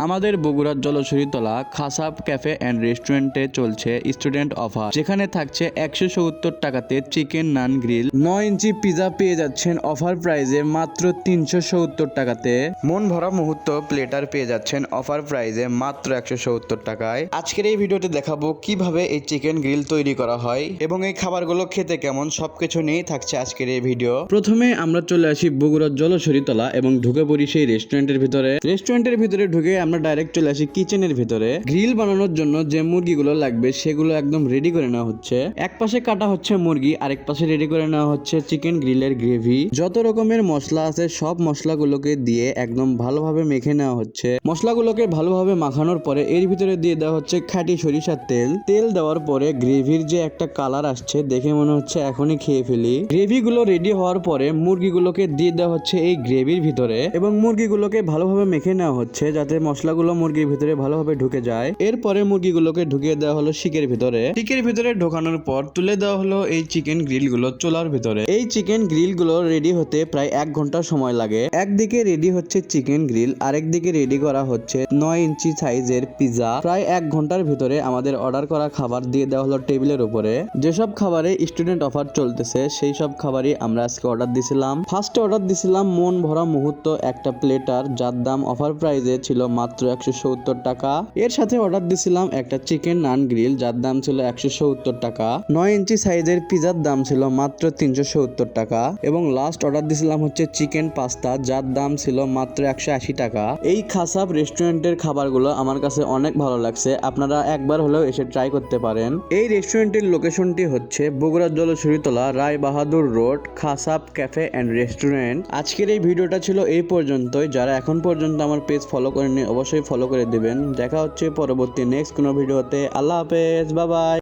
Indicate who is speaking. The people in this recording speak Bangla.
Speaker 1: আমাদের বগুড়ার জলছড়িতলা খাসাব ক্যাফে অ্যান্ড রেস্টুরেন্টে চলছে স্টুডেন্ট অফার, যেখানে থাকছে 170 টাকাতে চিকেন নান গ্রিল, 9 ইঞ্চি পিজা পেয়ে যাচ্ছেন অফার প্রাইজে মাত্র 370 টাকাতে। মন ভরা মুহূর্ত প্লেটার পেয়ে যাচ্ছেন অফার প্রাইজে মাত্র 170 টাকায়। আজকের এই ভিডিওতে দেখাবো কিভাবে এই চিকেন গ্রিল তৈরি করা হয় এবং এই খাবারগুলো খেতে কেমন, সবকিছু নিয়েই থাকছে আজকের এই ভিডিও। প্রথমে আমরা চলে আসি বগুড়ার জলছড়িতলা এবং ঢুকে পড়ি সেই রেস্টুরেন্টের ভিতরে। রেস্টুরেন্টের ভিতরে ঢুকে আমরা ডাইরেক্ট চলে আসি কিচেনের ভিতরে। গ্রিল বানানোর জন্য যে মুরগিগুলো লাগবে সেগুলো একদম রেডি করে নেওয়া হচ্ছে। এক পাশে কাটা হচ্ছে মুরগি, আরেক পাশে রেডি করে নেওয়া হচ্ছে চিকেন গ্রিলের গ্রেভি। যত রকমের মশলা আছে সব মশলাগুলোকে দিয়ে একদম ভালোভাবে মেখে নেওয়া হচ্ছে। মশলাগুলোকে ভালোভাবে মাখানোর পরে এর ভিতরে দিয়ে দেওয়া হচ্ছে খাঁটি সরিষার তেল। তেল দেওয়ার পরে গ্রেভির যে একটা কালার আসছে দেখে মনে হচ্ছে এখনই খেয়ে ফেলি। গ্রেভিগুলো রেডি হওয়ার পরে মুরগিগুলোকে দিয়ে দেওয়া হচ্ছে এই গ্রেভির ভিতরে এবং মুরগিগুলোকে ভালোভাবে মেখে নেওয়া হচ্ছে যাতে মশলাগুলো মুরগির ভিতরে ভালোভাবে ঢুকে যায়। এরপরে মুরগিগুলোকে ঢুকিয়ে দেওয়া হলো শিকের ভিতরে। শিকের ভিতরে ঢোকানোর পর তুলে দেওয়া হলো এই চিকেন গ্রিলগুলো চুলার ভিতরে। এই চিকেন গ্রিলগুলো রেডি হতে প্রায় 1 ঘন্টা সময় লাগে। একদিকে রেডি হচ্ছে চিকেন গ্রিল, আরেকদিকে রেডি করা হচ্ছে 9 ইঞ্চি সাইজের পিজা। প্রায় 1 ঘন্টার ভিতরে আমাদের অর্ডার করা খাবার দিয়ে দেওয়া হলো টেবিলের উপরে। যেসব খাবারে স্টুডেন্ট অফার চলতেছে সেই সব খাবারই আমরা আজকে অর্ডার দিছিলাম। ফার্স্টে অর্ডার দিছিলাম মন ভরা মুহূর্ত একটা প্লেটার, যার দাম অফার প্রাইজে ছিল মাত্র 170 টাকা। এর সাথে অর্ডার দিছিলাম একটা চিকেন নান গ্রিল, যার দাম ছিল 170 টাকা। 9 ইঞ্চি সাইজের পিজার দাম ছিল মাত্র 370 টাকা এবং লাস্ট অর্ডার দিছিলাম হচ্ছে চিকেন পাস্তা, যার দাম ছিল মাত্র 180 টাকা। এই খাসাব রেস্টুরেন্টের খাবারগুলো আমার কাছে অনেক ভালো লাগছে, আপনারা একবার হলেও এসে ট্রাই করতে পারেন। এই রেস্টুরেন্টের লোকেশনটি হচ্ছে বগুড়ার জলছড়িতলা রায় বাহাদুর রোড, খাসাব ক্যাফে অ্যান্ড রেস্টুরেন্ট। আজকের এই ভিডিওটা ছিল এই পর্যন্তই। যারা এখন পর্যন্ত আমার পেজ ফলো করেননি অবশ্যই ফলো করে দিবেন। দেখা হচ্ছে পরবর্তী নেক্সট কোনো ভিডিওতে। আল্লাহ হাফেজ, বাই বাই।